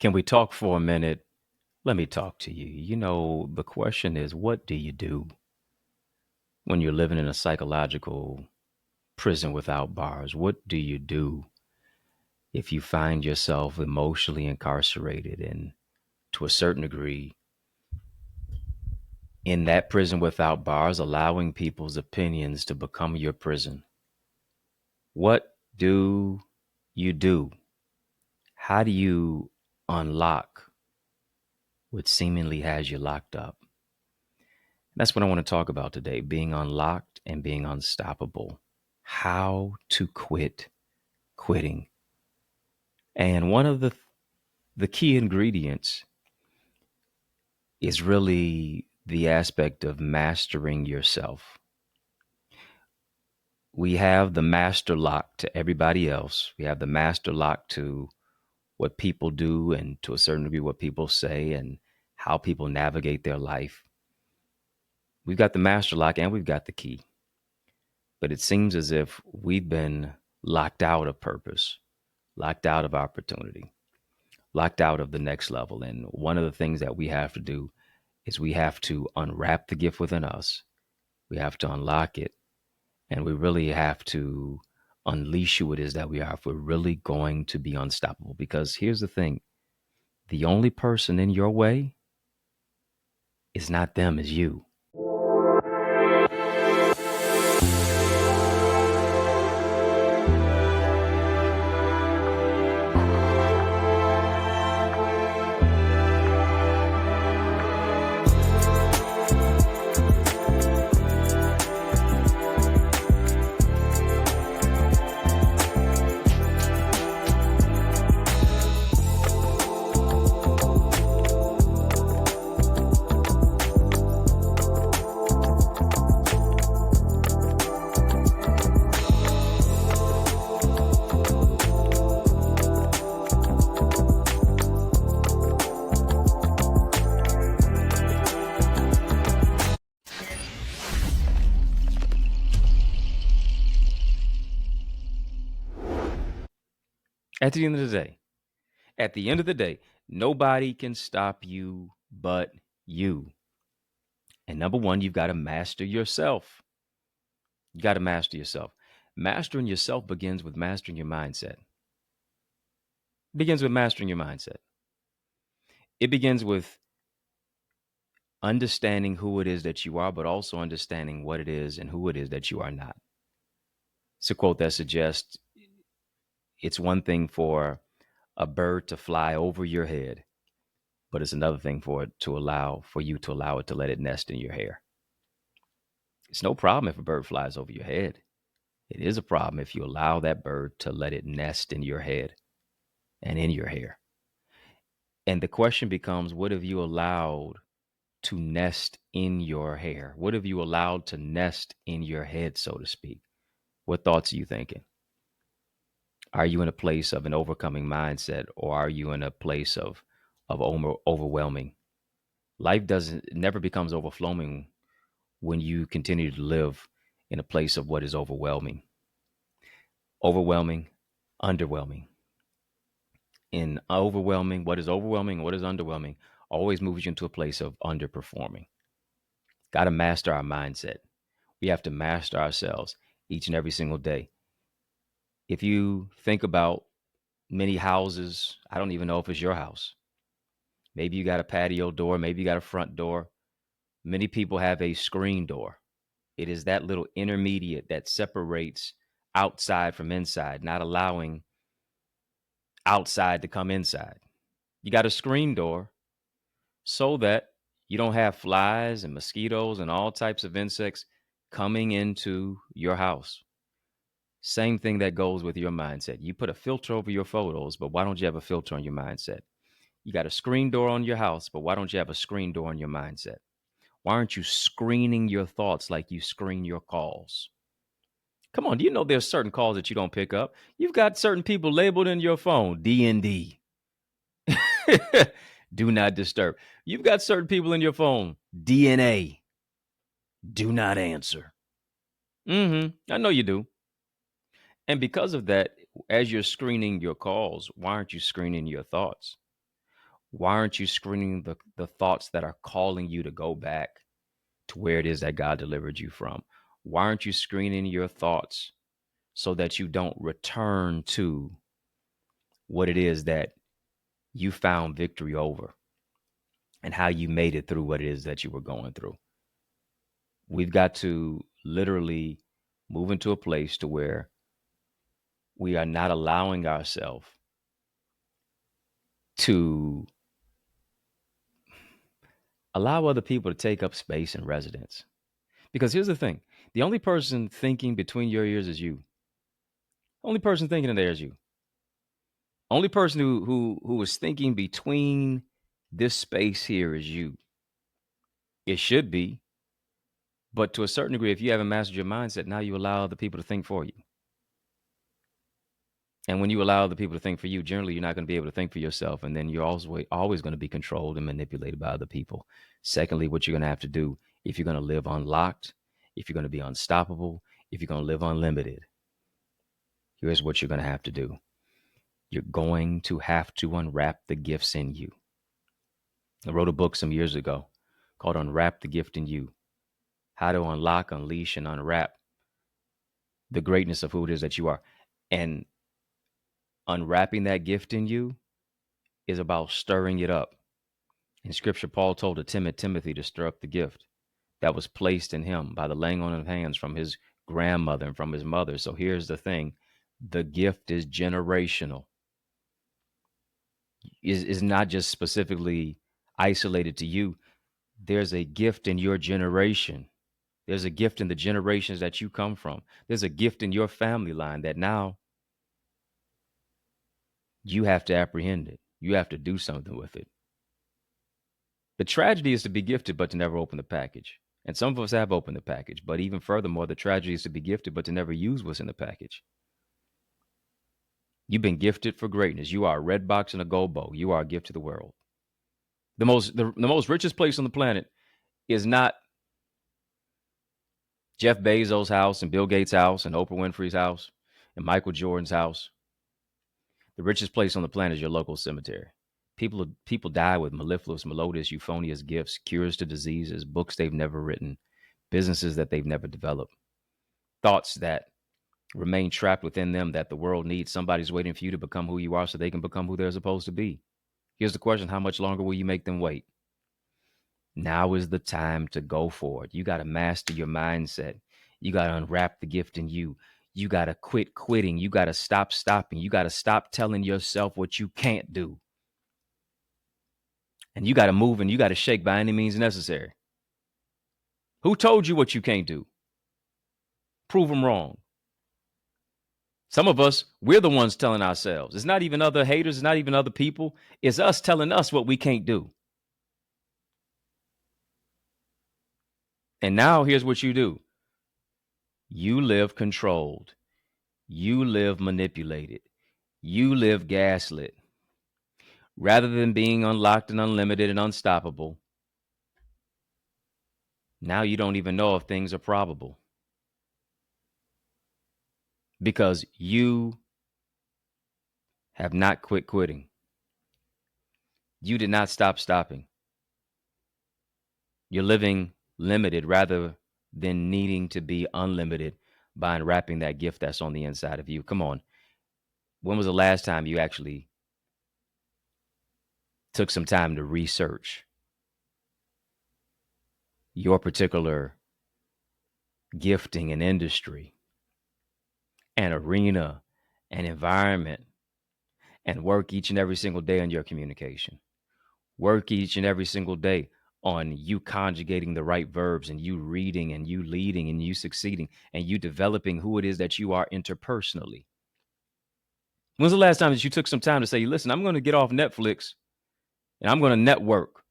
Can we talk for a minute? Let me talk to you. The question is, what do you do when you're living in a psychological prison without bars? What do you do if you find yourself emotionally incarcerated and, to a certain degree, in that prison without bars, allowing people's opinions to become your prison? What do you do? How do you unlock what seemingly has you locked up? That's what I want to talk about today, being unlocked and being unstoppable. How to quit quitting. And one of the key ingredients is really the aspect of mastering yourself. We have the master lock to everybody else. We have the master lock to what people do and, to a certain degree, what people say and how people navigate their life. We've got the master lock and we've got the key. But it seems as if we've been locked out of purpose, locked out of opportunity, locked out of the next level. And one of the things that we have to do is we have to unwrap the gift within us. We have to unlock it. And we really have to unleash who it is that we are if we're really going to be unstoppable. Because here's the thing, the only person in your way is not them, it's you. At the end of the day, nobody can stop you but you. And number one, you've got to master yourself. You got to master yourself. Mastering yourself begins with mastering your mindset. It begins with mastering your mindset. It begins with understanding who it is that you are, but also understanding what it is and who it is that you are not. It's a quote that suggests it's one thing for a bird to fly over your head, but it's another thing for you to allow it to let it nest in your hair. It's no problem if a bird flies over your head. It is a problem if you allow that bird to let it nest in your head and in your hair. And the question becomes, what have you allowed to nest in your hair? What have you allowed to nest in your head, so to speak? What thoughts are you thinking? Are you in a place of an overcoming mindset, or are you in a place of overwhelming? Life never becomes overflowing when you continue to live in a place of what is overwhelming. Overwhelming, underwhelming. In overwhelming, what is overwhelming, what is underwhelming, always moves you into a place of underperforming. Got to master our mindset. We have to master ourselves each and every single day. If you think about many houses, I don't even know if it's your house. Maybe you got a patio door, maybe you got a front door. Many people have a screen door. It is that little intermediate that separates outside from inside, not allowing outside to come inside. You got a screen door so that you don't have flies and mosquitoes and all types of insects coming into your house. Same thing that goes with your mindset. You put a filter over your photos, but why don't you have a filter on your mindset? You got a screen door on your house, but why don't you have a screen door on your mindset? Why aren't you screening your thoughts like you screen your calls? Come on, do you know there's certain calls that you don't pick up? You've got certain people labeled in your phone, D&D. Do not disturb. You've got certain people in your phone, DNA. Do not answer. I know you do. And because of that, as you're screening your calls, why aren't you screening your thoughts? Why aren't you screening the thoughts that are calling you to go back to where it is that God delivered you from? Why aren't you screening your thoughts so that you don't return to what it is that you found victory over and how you made it through what it is that you were going through? We've got to literally move into a place to where we are not allowing ourselves to allow other people to take up space and residence. Because here's the thing, the only person thinking between your ears is you. Only person thinking in there is you. Only person who is thinking between this space here is you. It should be, but to a certain degree, if you haven't mastered your mindset, now you allow other people to think for you. And when you allow other people to think for you, generally you're not going to be able to think for yourself, and then you're always going to be controlled and manipulated by other people. Secondly, what you're going to have to do if you're going to live unlocked, if you're going to be unstoppable, if you're going to live unlimited, here's what you're going to have to do. You're going to have to unwrap the gifts in you. I wrote a book some years ago called Unwrap the Gift in You: How to Unlock, Unleash, and Unwrap the Greatness of Who it is that you are. And unwrapping that gift in you is about stirring it up. In scripture, Paul told a timid Timothy to stir up the gift that was placed in him by the laying on of hands from his grandmother and from his mother. So here's the thing. The gift is generational. Is not just specifically isolated to you. There's a gift in your generation. There's a gift in the generations that you come from. There's a gift in your family line that now you have to apprehend it. You have to do something with it. The tragedy is to be gifted, but to never open the package. And some of us have opened the package, but even furthermore, the tragedy is to be gifted, but to never use what's in the package. You've been gifted for greatness. You are a red box and a gold bow. You are a gift to the world. The most richest place on the planet is not Jeff Bezos' house and Bill Gates' house and Oprah Winfrey's house and Michael Jordan's house. The richest place on the planet is your local cemetery. People die with mellifluous, melodious, euphonious gifts, cures to diseases, books they've never written, businesses that they've never developed, thoughts that remain trapped within them that the world needs. Somebody's waiting for you to become who you are so they can become who they're supposed to be. Here's the question: how much longer will you make them wait? Now is the time to go for it. You got to master your mindset. You got to unwrap the gift in you. You got to quit quitting. You got to stop stopping. You got to stop telling yourself what you can't do. And you got to move and you got to shake by any means necessary. Who told you what you can't do? Prove them wrong. Some of us, we're the ones telling ourselves. It's not even other haters. It's not even other people. It's us telling us what we can't do. And now here's what you do. You live controlled. You live manipulated. You live gaslit. Rather than being unlocked and unlimited and unstoppable, now you don't even know if things are probable. Because you have not quit quitting. You did not stop stopping. You're living limited rather than needing to be unlimited by unwrapping that gift that's on the inside of you. Come on. When was the last time you actually took some time to research your particular gifting and industry and arena and environment and work each and every single day on your communication? Work each and every single day on you conjugating the right verbs and you reading and you leading and you succeeding and you developing who it is that you are interpersonally. When's the last time that you took some time to say, listen, I'm going to get off Netflix and I'm going to network.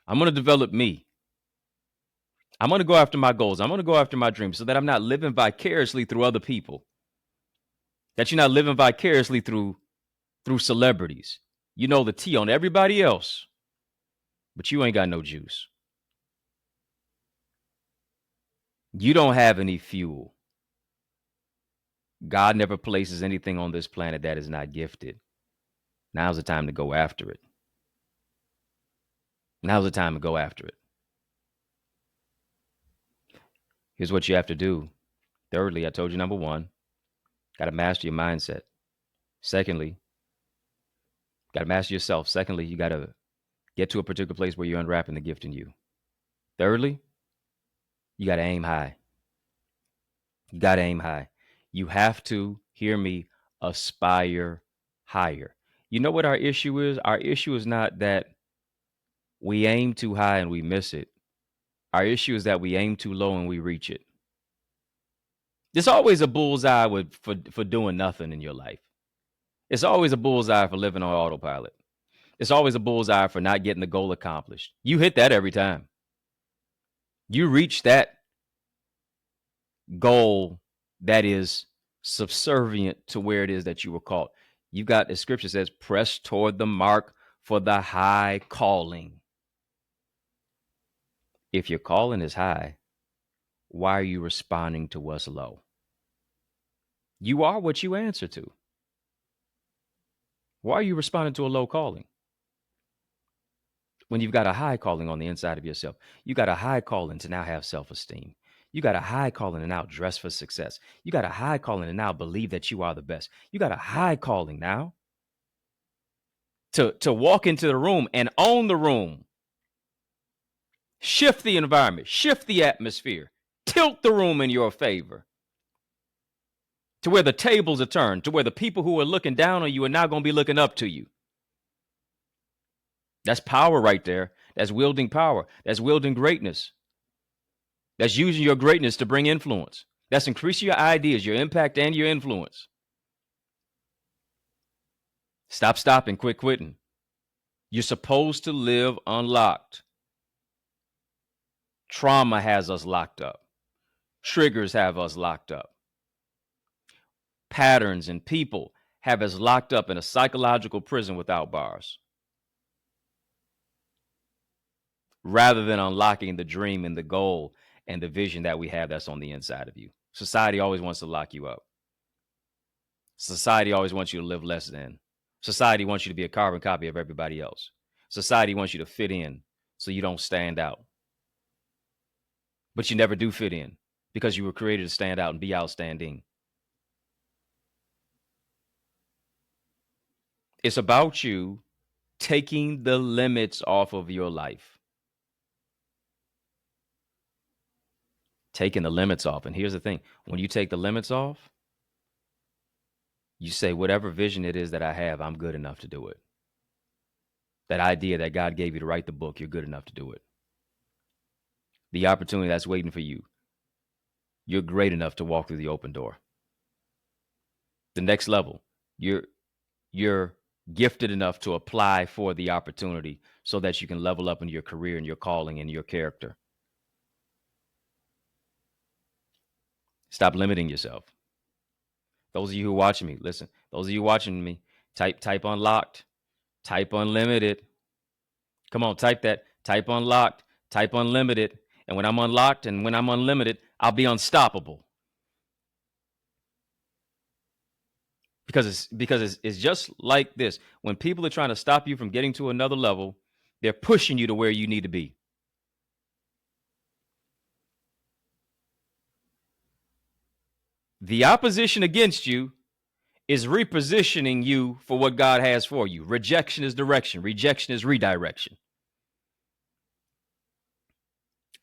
I'm going to develop me. I'm going to go after my goals. I'm going to go after my dreams so that I'm not living vicariously through other people. That you're not living vicariously through celebrities. You know the tea on everybody else, but you ain't got no juice. You don't have any fuel. God never places anything on this planet that is not gifted. Now's the time to go after it. Now's the time to go after it. Here's what you have to do. Thirdly, I told you number one, got to master your mindset. Secondly, got to master yourself. Secondly, you got to get to a particular place where you're unwrapping the gift in you. Thirdly, you got to aim high. You got to aim high. You have to, hear me, aspire higher. You know what our issue is? Our issue is not that we aim too high and we miss it. Our issue is that we aim too low and we reach it. There's always a bullseye for doing nothing in your life. It's always a bullseye for living on autopilot. It's always a bullseye for not getting the goal accomplished. You hit that every time. You reach that goal that is subservient to where it is that you were called. You got, the scripture says, press toward the mark for the high calling. If your calling is high, why are you responding to what's low? You are what you answer to. Why are you responding to a low calling? When you've got a high calling on the inside of yourself, you got a high calling to now have self-esteem. You got a high calling to now dress for success. You got a high calling to now believe that you are the best. You got a high calling now to walk into the room and own the room. Shift the environment, shift the atmosphere, tilt the room in your favor. To where the tables are turned, to where the people who are looking down on you are now going to be looking up to you. That's power right there. That's wielding power. That's wielding greatness. That's using your greatness to bring influence. That's increasing your ideas, your impact, and your influence. Stop stopping, quit quitting. You're supposed to live unlocked. Trauma has us locked up. Triggers have us locked up. Patterns and people have us locked up in a psychological prison without bars. Rather than unlocking the dream and the goal and the vision that we have that's on the inside of you. Society always wants to lock you up. Society always wants you to live less than. Society wants you to be a carbon copy of everybody else. Society wants you to fit in so you don't stand out. But you never do fit in because you were created to stand out and be outstanding. It's about you taking the limits off of your life. Taking the limits off. And here's the thing. When you take the limits off, you say, whatever vision it is that I have, I'm good enough to do it. That idea that God gave you to write the book, you're good enough to do it. The opportunity that's waiting for you, you're great enough to walk through the open door. The next level, you're gifted enough to apply for the opportunity so that you can level up in your career and your calling and your character. Stop limiting yourself. Those of you who are watching me, listen, those of you watching me, type unlocked, type unlimited. Come on, type that, type unlocked, type unlimited. And when I'm unlocked and when I'm unlimited, I'll be unstoppable. Because it's just like this. When people are trying to stop you from getting to another level, they're pushing you to where you need to be. The opposition against you is repositioning you for what God has for you. Rejection is direction. Rejection is redirection.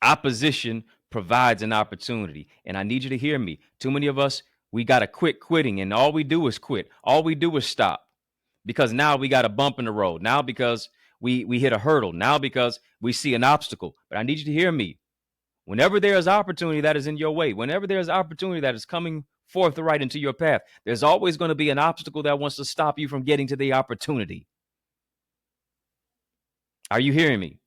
Opposition provides an opportunity. And I need you to hear me. Too many of us, we got to quit quitting. And all we do is quit. All we do is stop. Because now we got a bump in the road. Now because we hit a hurdle. Now because we see an obstacle. But I need you to hear me. Whenever there is opportunity that is in your way, whenever there's opportunity that is coming forth right into your path, there's always going to be an obstacle that wants to stop you from getting to the opportunity. Are you hearing me?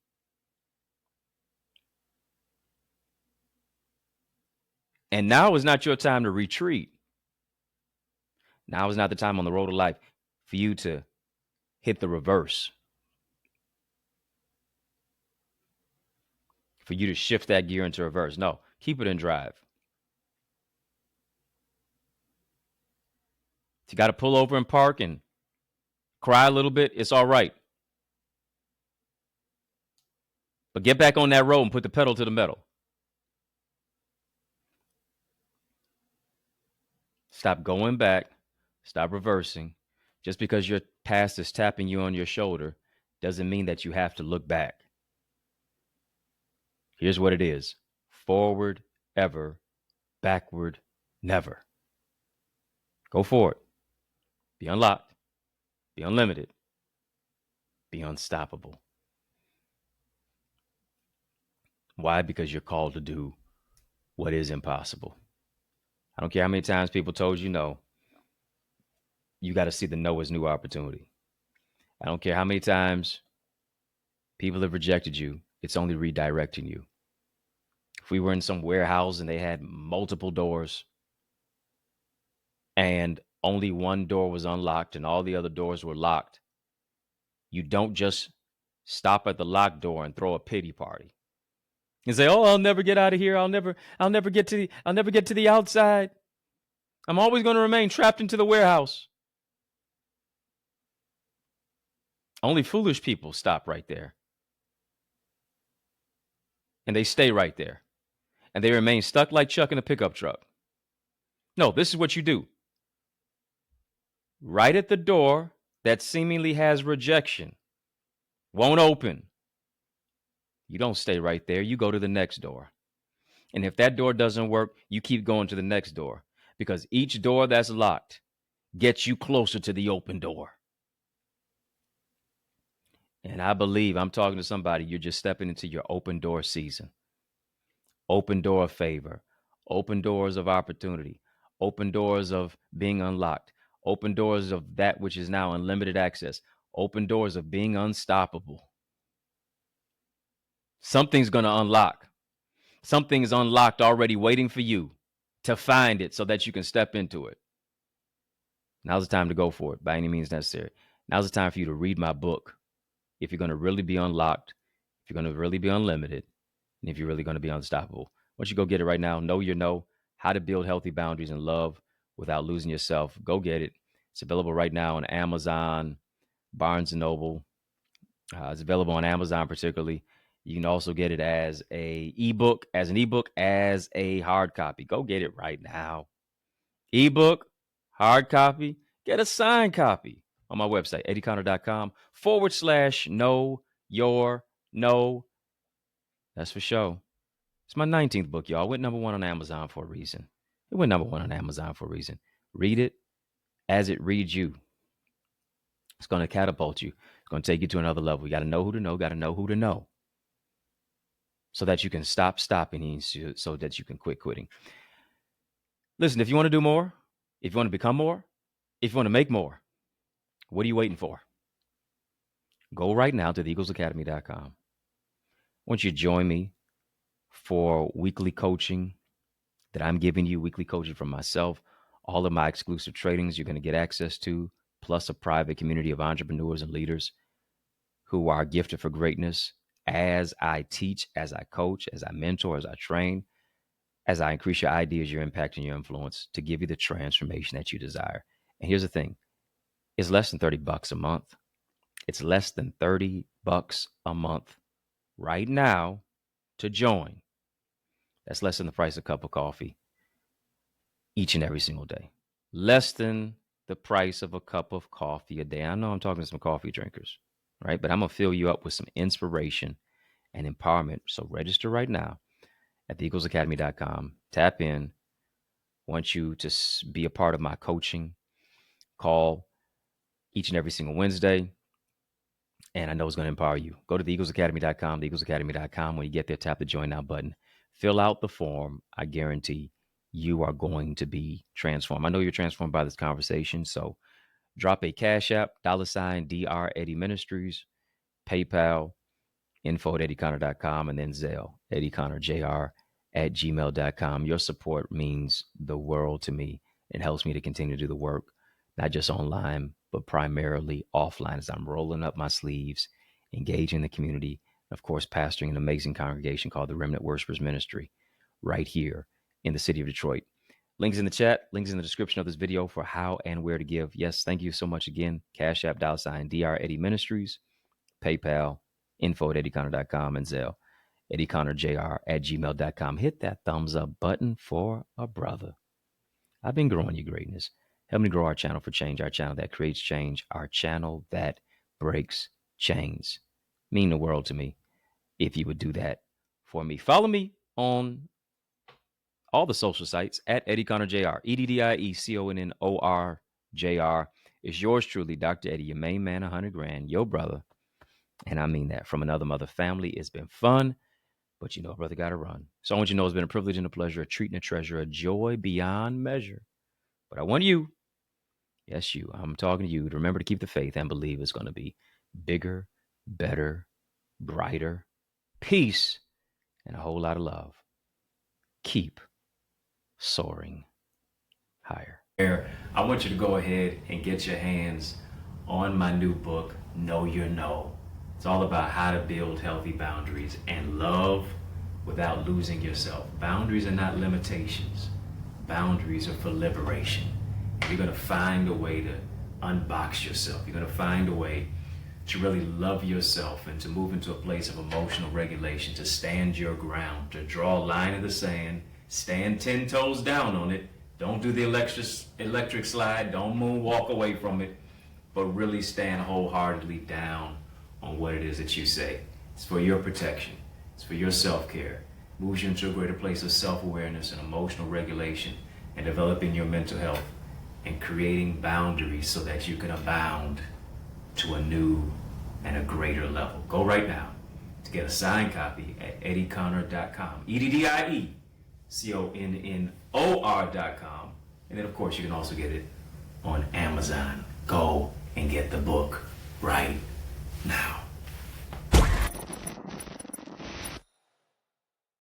And now is not your time to retreat. Now is not the time on the road of life for you to hit the reverse. For you to shift that gear into reverse. No, keep it in drive. If you got to pull over and park and cry a little bit, it's all right. But get back on that road and put the pedal to the metal. Stop going back. Stop reversing. Just because your past is tapping you on your shoulder doesn't mean that you have to look back. Here's what it is: forward, ever; backward, never. Go forward. Be unlocked. Be unlimited. Be unstoppable. Why? Because you're called to do what is impossible. I don't care how many times people told you no. You got to see the no as new opportunity. I don't care how many times people have rejected you. It's only redirecting you. If we were in some warehouse and they had multiple doors and only one door was unlocked and all the other doors were locked, you don't just stop at the locked door and throw a pity party and say, "Oh, I'll never get out of here. I'll never get to the outside. I'm always going to remain trapped into the warehouse." Only foolish people stop right there. And they stay right there. And they remain stuck like Chuck in a pickup truck. No, this is what you do. Right at the door that seemingly has rejection, won't open, you don't stay right there. You go to the next door. And if that door doesn't work, you keep going to the next door, because each door that's locked gets you closer to the open door. And I believe I'm talking to somebody. You're just stepping into your open door season. Open door of favor, open doors of opportunity, open doors of being unlocked, open doors of that which is now unlimited access, open doors of being unstoppable. Something's going to unlock. Something is unlocked already waiting for you to find it so that you can step into it. Now's the time to go for it by any means necessary. Now's the time for you to read my book. If you're going to really be unlocked, if you're going to really be unlimited, and if you're really going to be unstoppable, why don't you go get it right now? Know your no, how to build healthy boundaries and love without losing yourself. Go get it. It's available right now on Amazon, Barnes and Noble. It's available on Amazon particularly. You can also get it as an ebook, as a hard copy. Go get it right now. Ebook, hard copy, get a signed copy on my website, EddieConnor.com/know your no. That's for sure. It's my 19th book, y'all. It went number one on Amazon for a reason. Read it as it reads you. It's going to catapult you. It's going to take you to another level. You got to know who to know, got to know who to know, so that you can stop stopping, so that you can quit quitting. Listen, if you want to do more, if you want to become more, if you want to make more, what are you waiting for? Go right now to theeaglesacademy.com. I want you to join me for weekly coaching that I'm giving you, weekly coaching from myself. All of my exclusive trainings you're going to get access to, plus a private community of entrepreneurs and leaders who are gifted for greatness. As I teach, as I coach, as I mentor, as I train, as I increase your ideas, your impact, and your influence to give you the transformation that you desire. And here's the thing. It's less than $30 a month. It's less than $30 a month right now to join. That's less than the price of a cup of coffee each and every single day. Less than the price of a cup of coffee a day. I know I'm talking to some coffee drinkers, right? But I'm going to fill you up with some inspiration and empowerment. So register right now at theeaglesacademy.com. Tap in. Want you to be a part of my coaching call each and every single Wednesday. And I know it's going to empower you. Go to theeaglesacademy.com, theeaglesacademy.com. When you get there, tap the join now button. Fill out the form. I guarantee you are going to be transformed. I know you're transformed by this conversation. So drop a Cash App, $Dr. Eddie Ministries, PayPal, info at EddieConnor.com, and then Zelle, EddieConnorJr at gmail.com. Your support means the world to me. It helps me to continue to do the work, not just online, but primarily offline, as I'm rolling up my sleeves, engaging the community, of course, pastoring an amazing congregation called the Remnant Worshipers Ministry right here in the city of Detroit. Links in the chat, links in the description of this video for how and where to give. Yes, thank you so much again. Cash App, $Dr. Eddie Ministries, PayPal, info at EddieConnor.com, and Zelle. EddieConnorJr at gmail.com. Hit that thumbs up button for a brother. I've been growing your greatness. Help me grow our channel for change, our channel that creates change, our channel that breaks chains. Mean the world to me if you would do that for me. Follow me on all the social sites at EddieConnorJr, EddieConnorJr. It's yours truly, Dr. Eddie, your main man, 100 grand, your brother. And I mean that from another mother family. It's been fun, but you know, brother got to run. So I want you to know it's been a privilege and a pleasure, a treat and a treasure, a joy beyond measure. But I want you, yes, you, I'm talking to you, to remember to keep the faith and believe it's going to be bigger, better, brighter, peace, and a whole lot of love. Keep soaring higher. I want you to go ahead and get your hands on my new book, Know Your No. It's all about how to build healthy boundaries and love without losing yourself. Boundaries are not limitations. Boundaries are for liberation. And you're going to find a way to unbox yourself. You're going to find a way to really love yourself and to move into a place of emotional regulation, to stand your ground, to draw a line in the sand, stand 10 toes down on it. Don't do the electric slide. Don't moonwalk away from it, but really stand wholeheartedly down on what it is that you say. It's for your protection. It's for your self-care. Moves you into a greater place of self-awareness and emotional regulation, and developing your mental health and creating boundaries so that you can abound to a new and a greater level. Go right now to get a signed copy at EddieConnor.com. EddieConnor.com. And then, of course, you can also get it on Amazon. Go and get the book right now.